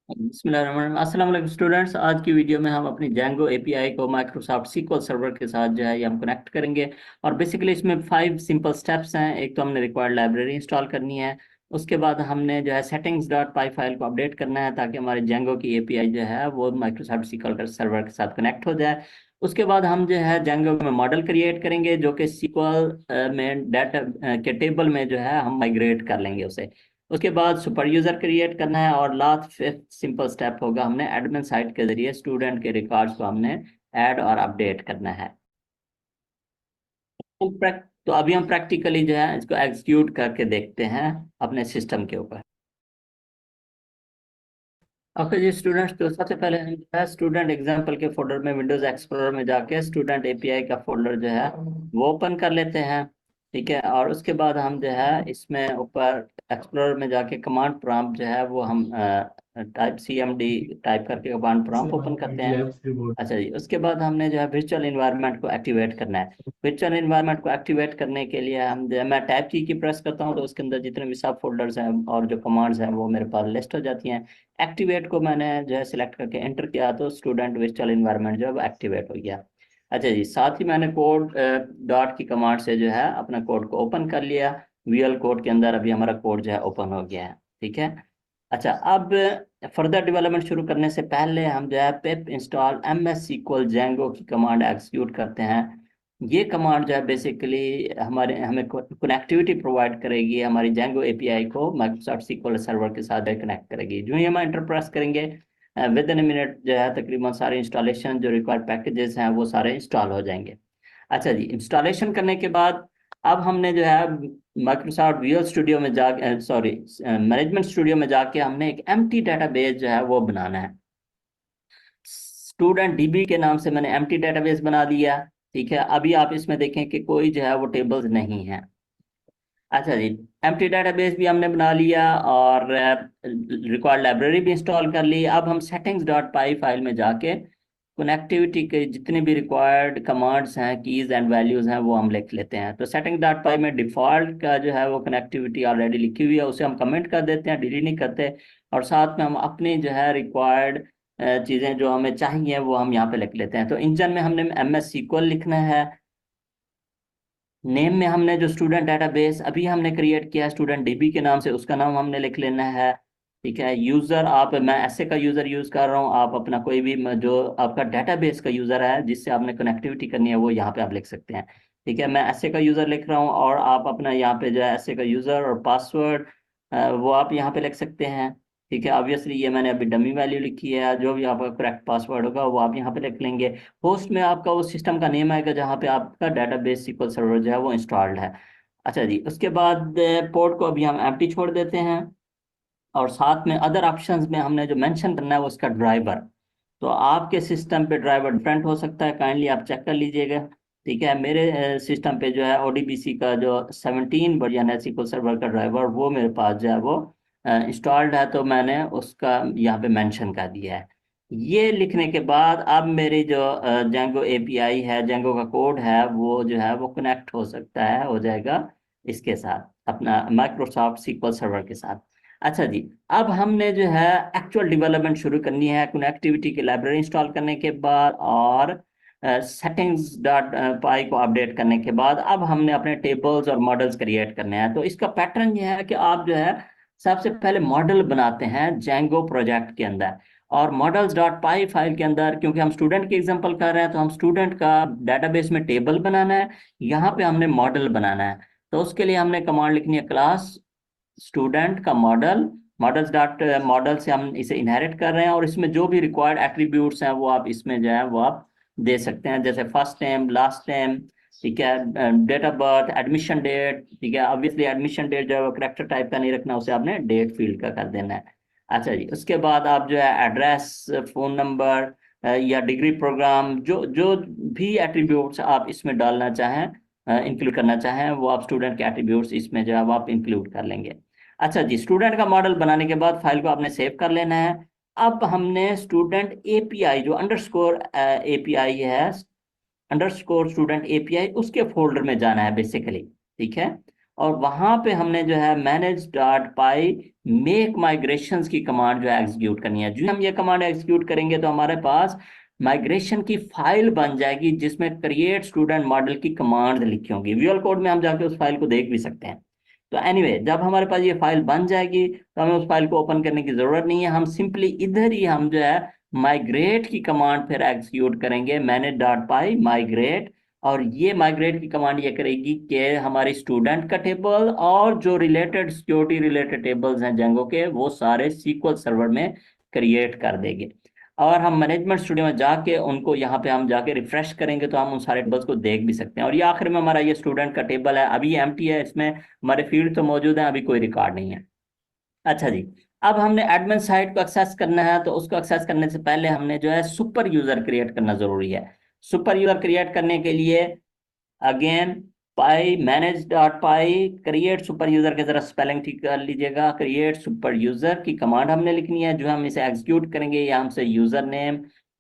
अस्सलाम वालेकुम स्टूडेंट्स। आज की वीडियो में हम अपनी Django एपीआई को माइक्रोसॉफ्ट SQL सर्वर के साथ जो है ये हम कनेक्ट करेंगे। और बेसिकली इसमें 5 सिंपल स्टेप्स हैं। एक तो हमने रिक्वायर्ड लाइब्रेरी इंस्टॉल करनी है। उसके बाद हमने जो है सेटिंग्स डॉट पाई फाइल को अपडेट करना है ताकि हमारे Django की एपीआई जो है वो माइक्रोसॉफ्ट SQL सर्वर के साथ कनेक्ट हो जाए। उसके बाद हम जो है Django में मॉडल क्रिएट करेंगे जो कि SQL में डाटा के टेबल में जो है हम माइग्रेट कर लेंगे उसे। उसके बाद सुपर यूजर क्रिएट करना है और लास्ट फिफ्थ सिंपल स्टेप होगा, हमने एडमिन साइट के जरिए स्टूडेंट के रिकॉर्ड्स को हमने ऐड और अपडेट करना है। तो अभी हम प्रैक्टिकली जो है इसको एग्जीक्यूट करके देखते हैं अपने सिस्टम के ऊपर। ओके जी स्टूडेंट्स, तो सबसे पहले हम जो है स्टूडेंट एग्जाम्पल के फोल्डर में विंडोज एक्सप्लोरर में जाके स्टूडेंट एपीआई का फोल्डर जो है वो ओपन कर लेते हैं। ठीक है, और उसके बाद हम जो है इसमें ऊपर एक्सप्लोरर में जाके कमांड प्रॉम्प्ट जो है वो हम टाइप CMD टाइप करके कमांड प्रॉम्प्ट ओपन करते हैं। अच्छा जी, उसके बाद हमने जो है वर्चुअल इन्वायरमेंट को एक्टिवेट करना है। वर्चुअल इन्वायरमेंट को एक्टिवेट करने के लिए हम जो है मैं टैब की प्रेस करता हूँ तो उसके अंदर जितने भी सब फोल्डर्स हैं और जो कमांड्स हैं वो मेरे पास लिस्ट हो जाती हैं। एक्टिवेट को मैंने जो है सिलेक्ट करके एंटर किया तो स्टूडेंट वर्चुअल इन्वायरमेंट जो है वो एक्टिवेट हो गया। अच्छा जी, साथ ही मैंने कोड डॉट की कमांड से जो है अपना कोड को ओपन कर लिया। VL कोड के अंदर अभी हमारा कोड जो है ओपन हो गया है। ठीक है। अच्छा, अब फर्दर डेवलपमेंट शुरू करने से पहले हम जो है पिप इंस्टॉल MS SQL Django की कमांड एग्जीक्यूट करते हैं। ये कमांड जो है बेसिकली हमारे हमें कनेक्टिविटी प्रोवाइड करेगी, हमारी Django एपीआई को माइक्रोसॉफ्ट SQL सर्वर के साथ कनेक्ट करेगी। जो ही हम एंटर प्रेस करेंगे विद इन मिनट जो है तकरीबन सारे इंस्टॉलेशन जो रिक्वायर्ड पैकेजेस हैं वो सारे इंस्टॉल हो जाएंगे। अच्छा जी, इंस्टॉलेशन करने के बाद अब हमने जो है माइक्रोसॉफ्ट विजुअल स्टूडियो में जाके सॉरी मैनेजमेंट स्टूडियो में जाके हमने एक एम्प्टी डेटाबेस जो है वो बनाना है। स्टूडेंट DB के नाम से मैंने एम्प्टी डेटाबेस बना दिया। ठीक है, अभी आप इसमें देखें कि कोई जो है वो टेबल्स नहीं है। अच्छा जी, एम्प्टी डेटाबेस भी हमने बना लिया और रिक्वायर्ड लाइब्रेरी भी इंस्टॉल कर ली। अब हम सेटिंग्स डॉट पाई फाइल में जाके कनेक्टिविटी के जितने भी रिक्वायर्ड कमांड्स हैं, कीज एंड वैल्यूज हैं, वो हम लिख लेते हैं। तो सेटिंग डॉट पाई में डिफॉल्ट का जो है वो कनेक्टिविटी ऑलरेडी लिखी हुई है, उसे हम कमेंट कर देते हैं, डिलीट नहीं करते। और साथ में हम अपनी जो है रिक्वायर्ड चीज़ें जो हमें चाहिए वो हम यहाँ पे लिख लेते हैं। तो इंजन में हमने MS SQL लिखना है। नेम में हमने जो स्टूडेंट डेटाबेस अभी हमने क्रिएट किया है स्टूडेंट DB के नाम से, उसका नाम हमने लिख लेना है। ठीक है, यूज़र आप मैं ऐसे का यूज़र यूज़ कर रहा हूँ, आप अपना कोई भी जो आपका डेटाबेस का यूज़र है जिससे आपने कनेक्टिविटी करनी है वो यहाँ पे आप लिख सकते हैं। ठीक है, मैं ऐसे का यूज़र लिख रहा हूँ और आप अपना यहाँ पे जो है ऐसे का यूज़र और पासवर्ड वो आप यहाँ पे लिख सकते हैं। ठीक है, ऑब्वियसली ये मैंने अभी डमी वैल्यू लिखी है, जो भी आपका करेक्ट पासवर्ड होगा वो आप यहाँ पे लिख लेंगे। होस्ट में आपका उस सिस्टम का नेम आएगा जहाँ पे आपका डेटाबेस SQL सर्वर जो है वो इंस्टॉल्ड है। अच्छा जी, उसके बाद पोर्ट को अभी हम एम्प्टी छोड़ देते हैं। और साथ में अदर ऑप्शंस में हमने जो मेंशन करना है वो इसका ड्राइवर। तो आपके सिस्टम पे ड्राइवर डिफरेंट हो सकता है, काइंडली आप चेक कर लीजिएगा। ठीक है, मेरे सिस्टम पे जो है ODBC का जो 17 वर्जन है SQL सर्वर का ड्राइवर वो मेरे पास जो है वो इंस्टॉल्ड है, तो मैंने उसका यहाँ पे मेंशन कर दिया है। ये लिखने के बाद अब मेरी जो Django एपीआई है, Django का कोड है वो जो है वो कनेक्ट हो सकता है, हो जाएगा इसके साथ, अपना माइक्रोसॉफ्ट SQL सर्वर के साथ। अच्छा जी, अब हमने जो है एक्चुअल डेवलपमेंट शुरू करनी है कनेक्टिविटी की लाइब्रेरी इंस्टॉल करने के बाद और सेटिंग्स डॉट पाई को अपडेट करने के बाद अब हमने अपने टेबल्स और मॉडल्स क्रिएट करने हैं। तो इसका पैटर्न ये है कि आप जो है सबसे पहले मॉडल बनाते हैं Django प्रोजेक्ट के अंदर। और मॉडल्स डॉट पाई फाइल के अंदर क्योंकि हम स्टूडेंट की एग्जांपल कर रहे हैं तो हम स्टूडेंट का डेटाबेस में टेबल बनाना है, यहाँ पे हमने मॉडल बनाना है। तो उसके लिए हमने कमांड लिखनी है क्लास स्टूडेंट का मॉडल। मॉडल्स डॉट मॉडल से हम इसे इनहेरिट कर रहे हैं और इसमें जो भी रिक्वायर्ड एट्रीब्यूट्स हैं वो आप इसमें जो है वो आप दे सकते हैं, जैसे फर्स्ट नेम, लास्ट नेम। ठीक है, date of birth, admission date. ठीक है, ऑब्वियसली एडमिशन डेट जो है वो करेक्टर टाइप का नहीं रखना, उसे आपने डेट फील्ड का कर देना है। अच्छा जी, उसके बाद आप जो है एड्रेस, फोन नंबर या डिग्री प्रोग्राम, जो जो भी एट्रीब्यूट्स आप इसमें डालना चाहें, इंक्लूड करना चाहें, वो आप स्टूडेंट के एट्रीब्यूट्स इसमें जो है वो आप इंक्लूड कर लेंगे। अच्छा जी, स्टूडेंट का मॉडल बनाने के बाद फाइल को आपने सेव कर लेना है। अब हमने स्टूडेंट एपीआई जो अंडरस्कोर एपीआई है, अंडरस्कोर स्टूडेंट एपीआई, उसके फोल्डर में जाना है बेसिकली। ठीक है, और वहां पे हमने जो है मैनेज डॉट पाई मेक माइग्रेशंस की कमांड जो है एग्जीक्यूट करनी है। जो हम ये कमांड एग्जीक्यूट करेंगे तो हमारे पास माइग्रेशन की फाइल बन जाएगी जिसमें क्रिएट स्टूडेंट मॉडल की कमांड लिखी होंगी। विजुअल कोड में हम जाके उस फाइल को देख भी सकते हैं। तो एनीवे जब हमारे पास ये फाइल बन जाएगी तो हमें उस फाइल को ओपन करने की जरूरत नहीं है। हम सिंपली इधर ही हम जो है माइग्रेट की कमांड फिर एग्जीक्यूट करेंगे, मैनेज डॉट पाई माइग्रेट। और ये माइग्रेट की कमांड ये करेगी कि हमारी स्टूडेंट का टेबल और जो रिलेटेड सिक्योरिटी रिलेटेड टेबल्स हैं जेंगो के, वो सारे सीक्वल सर्वर में क्रिएट कर देंगे। और हम मैनेजमेंट स्टूडियो में जाके उनको यहाँ पे हम जाके रिफ्रेश करेंगे तो हम उन सारे टेबल्स को देख भी सकते हैं। और ये आखिर में हमारा ये स्टूडेंट का टेबल है, अभी एम्प्टी है, इसमें हमारे फील्ड तो मौजूद हैं, अभी कोई रिकॉर्ड नहीं है। अच्छा जी, अब हमने एडमिन साइट को एक्सेस करना है, तो उसको एक्सेस करने से पहले हमने जो है सुपर यूजर क्रिएट करना जरूरी है। सुपर यूजर क्रिएट करने के लिए अगेन पाई मैनेज डॉट पाई क्रिएट सुपर यूजर के जरा स्पेलिंग ठीक कर लीजिएगा। क्रिएट सुपर यूजर की कमांड हमने लिखनी है, जो हम इसे एग्जीक्यूट करेंगे ये हमसे यूजर नेम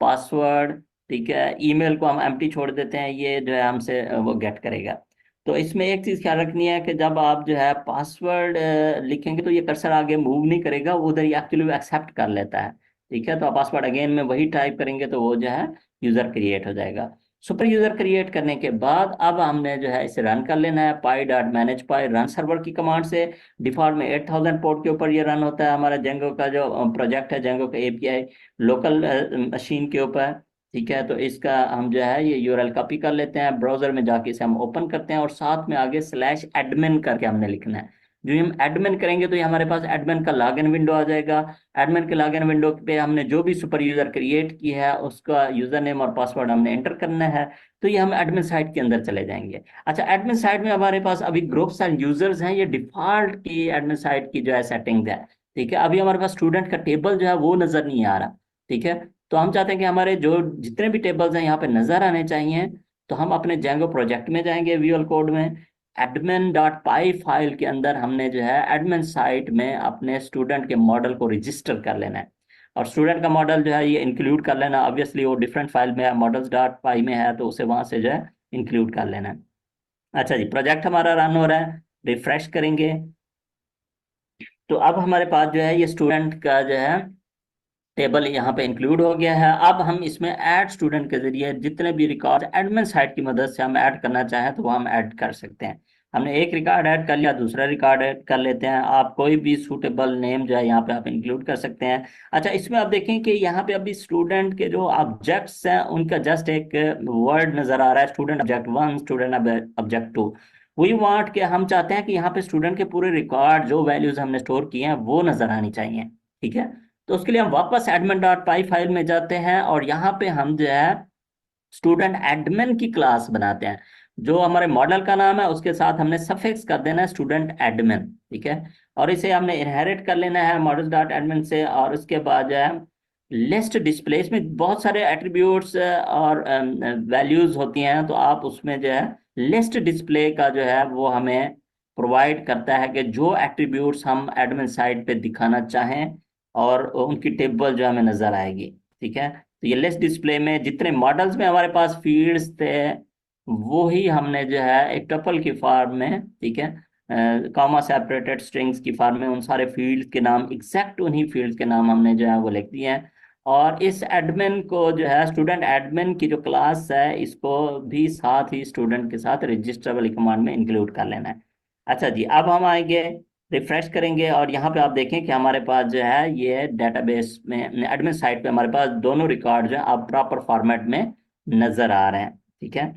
पासवर्ड, ठीक है, ईमेल को हम एम्प्टी छोड़ देते हैं, ये जो है हमसे वो गेट करेगा। तो इसमें एक चीज ख्याल रखनी है कि जब आप जो है पासवर्ड लिखेंगे तो ये कर्सर आगे मूव नहीं करेगा, वो उधर ही एक्चुअली एक्सेप्ट कर लेता है। ठीक है, तो आप पासवर्ड अगेन में वही टाइप करेंगे तो वो जो है यूजर क्रिएट हो जाएगा। सुपर यूजर क्रिएट करने के बाद अब हमने जो है इसे रन कर लेना है पाई डॉट मैनेज पाई रन सर्वर की कमांड से। डिफॉल्ट में 8000 पोर्ट के ऊपर ये रन होता है हमारा जेंगो का जो प्रोजेक्ट है, जेंगो का एपीआई लोकल मशीन के ऊपर। ठीक है, तो इसका हम जो है ये यूआरएल कॉपी कर लेते हैं, ब्राउजर में जाके इसे हम ओपन करते हैं और साथ में आगे स्लैश एडमिन करके हमने लिखना है। जो हम एडमिन करेंगे तो ये हमारे पास एडमिन का लॉगिन विंडो आ जाएगा। एडमिन के लॉगिन विंडो पे हमने जो भी सुपर यूजर क्रिएट की है उसका यूजर नेम और पासवर्ड हमने एंटर करना है। तो ये हम एडमिन साइट के अंदर चले जाएंगे। अच्छा, एडमिन साइट में हमारे पास अभी ग्रुप्स एंड यूजर्स हैं, ये डिफॉल्ट की एडमिन साइट की जो है सेटिंग है। ठीक है, अभी हमारे पास स्टूडेंट का टेबल जो है वो नजर नहीं आ रहा। ठीक है, तो हम चाहते हैं कि हमारे जो जितने भी टेबल्स हैं यहाँ पे नजर आने चाहिए। तो हम अपने जेंगो प्रोजेक्ट में जाएंगे, विजुअल कोड में एडमिन डॉट पाई फाइल के अंदर हमने जो है एडमिन साइट में अपने स्टूडेंट के मॉडल को रजिस्टर कर लेना है। और स्टूडेंट का मॉडल जो है ये इंक्लूड कर लेना, ऑब्वियसली वो डिफरेंट फाइल में है, मॉडल्स डॉट पाई में है, तो उसे वहां से जो है इंक्लूड कर लेना है। अच्छा जी, प्रोजेक्ट हमारा रन हो रहा है, रिफ्रेश करेंगे तो अब हमारे पास जो है ये स्टूडेंट का जो है टेबल यहाँ पे इंक्लूड हो गया है। अब हम इसमें ऐड स्टूडेंट के जरिए जितने भी रिकॉर्ड एडमिन साइट की मदद से हम ऐड करना चाहें तो वो हम ऐड कर सकते हैं। हमने एक रिकॉर्ड ऐड कर लिया, दूसरा रिकॉर्ड ऐड कर लेते हैं। आप कोई भी सूटेबल नेम जो है यहाँ पे आप इंक्लूड कर सकते हैं। अच्छा, इसमें आप देखें कि यहाँ पे अभी स्टूडेंट के जो ऑब्जेक्ट्स हैं उनका जस्ट एक वर्ड नजर आ रहा है, student object one, student object two. We want के हम चाहते हैं कि यहाँ पे स्टूडेंट के पूरे रिकॉर्ड जो वैल्यूज हमने स्टोर किए हैं वो नजर आनी चाहिए। ठीक है, तो उसके लिए हम वापस एडमिन डॉट पाई फाइल में जाते हैं और यहाँ पे हम जो है स्टूडेंट एडमिन की क्लास बनाते हैं। जो हमारे मॉडल का नाम है उसके साथ हमने सफिक्स कर देना है स्टूडेंट एडमिन। ठीक है, और इसे हमने इनहेरिट कर लेना है मॉडल डॉट एडमिन से। और उसके बाद जो है लिस्ट डिस्प्ले, इसमें बहुत सारे एट्रीब्यूट्स और वैल्यूज होती हैं, तो आप उसमें जो है लिस्ट डिस्प्ले का जो है वो हमें प्रोवाइड करता है कि जो एट्रीब्यूट्स हम एडमिन साइट पे दिखाना चाहें और उनकी टेबल जो हमें नजर आएगी। ठीक है, तो ये लिस्ट डिस्प्ले में जितने मॉडल्स में हमारे पास फील्ड्स थे वो ही हमने जो है एक टपल की फॉर्म में, ठीक है, कॉमा सेपरेटेड स्ट्रिंग्स की फॉर्म में उन सारे फील्ड्स के नाम, एग्जैक्ट उन्हीं फील्ड्स के नाम हमने जो है वो लिख दिए हैं। और इस एडमिन को जो है स्टूडेंट एडमिन की जो क्लास है इसको भी साथ ही स्टूडेंट के साथ रजिस्टर वाली कमांड में इंक्लूड कर लेना है। अच्छा जी, अब हम आएंगे, रिफ्रेश करेंगे और यहाँ पे आप देखें कि हमारे पास जो है ये डेटाबेस में एडमिन साइट पे हमारे पास दोनों रिकॉर्ड जो है अब प्रॉपर फॉर्मेट में नजर आ रहे हैं। ठीक है,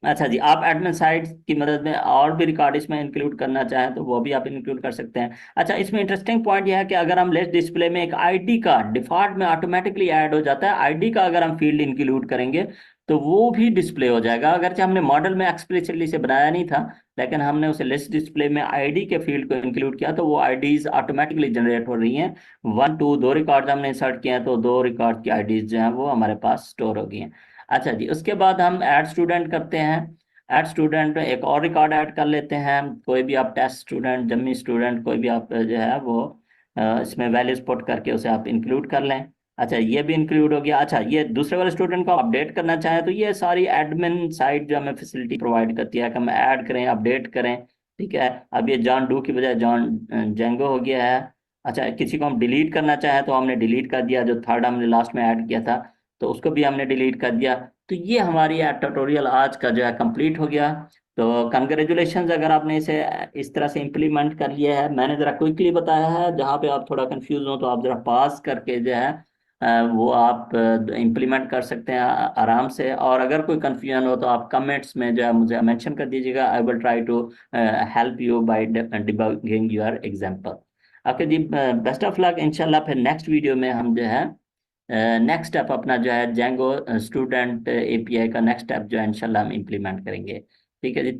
अच्छा जी, आप एडमिन साइट्स की मदद में और भी रिकॉर्ड इसमें इंक्लूड करना चाहें तो वो भी आप इंक्लूड कर सकते हैं। अच्छा, इसमें इंटरेस्टिंग पॉइंट यह है कि अगर हम लेस डिस्प्ले में एक आईडी का डिफॉल्ट में ऑटोमेटिकली ऐड हो जाता है, आईडी का अगर हम फील्ड इंक्लूड करेंगे तो वो भी डिस्प्ले हो जाएगा। अगरचे हमने मॉडल में एक्सप्लिसिटली से बनाया नहीं था, लेकिन हमने उसे लिस्ट डिस्प्ले में आईडी के फील्ड को इंक्लूड किया तो वो आईडीज ऑटोमेटिकली जनरेट हो रही हैं। वन टू दो रिकॉर्ड हमने इंसर्ट किए हैं तो दो रिकॉर्ड की आईडीज जो हैं वो हमारे पास स्टोर हो गई हैं। अच्छा जी, उसके बाद हम ऐड स्टूडेंट करते हैं। ऐड स्टूडेंट एक और रिकॉर्ड ऐड कर लेते हैं, कोई भी आप टेस्ट स्टूडेंट, जम्मी स्टूडेंट, कोई भी आप जो है वो इसमें वैल्यूज पुट करके उसे आप इंक्लूड कर लें। अच्छा, ये भी इंक्लूड हो गया। अच्छा, ये दूसरे वाले स्टूडेंट को अपडेट करना चाहें तो ये सारी एडमिन साइट जो हमें फैसिलिटी प्रोवाइड करती है कि हम ऐड करें, अपडेट करें। ठीक है। अब ये जॉन डू की बजाय जॉन जेंगो हो गया है। अच्छा, किसी को हम डिलीट करना चाहें तो हमने डिलीट कर दिया, जो थर्ड हमने लास्ट में ऐड किया था तो उसको भी हमने डिलीट कर दिया। तो ये हमारी ट्यूटोरियल आज का जो है कंप्लीट हो गया। तो कंग्रेचुलेशन अगर आपने इसे इस तरह से इम्प्लीमेंट कर लिया है। मैंने जरा क्विकली बताया है, जहाँ पे आप थोड़ा कंफ्यूज हो तो आप जरा पास करके जो है वो आप इम्प्लीमेंट कर सकते हैं आराम से। और अगर कोई कंफ्यूजन हो तो आप कमेंट्स में जो है मुझे मेंशन कर दीजिएगा। I will try to help you by debugging your example. Okay जी, बेस्ट ऑफ लक। इंशाल्लाह फिर नेक्स्ट वीडियो में हम जो है नेक्स्ट स्टेप अपना जो है जेंगो स्टूडेंट एपीआई का नेक्स्ट स्टेप जो है इंशाल्लाह हम इम्प्लीमेंट करेंगे। ठीक है जी।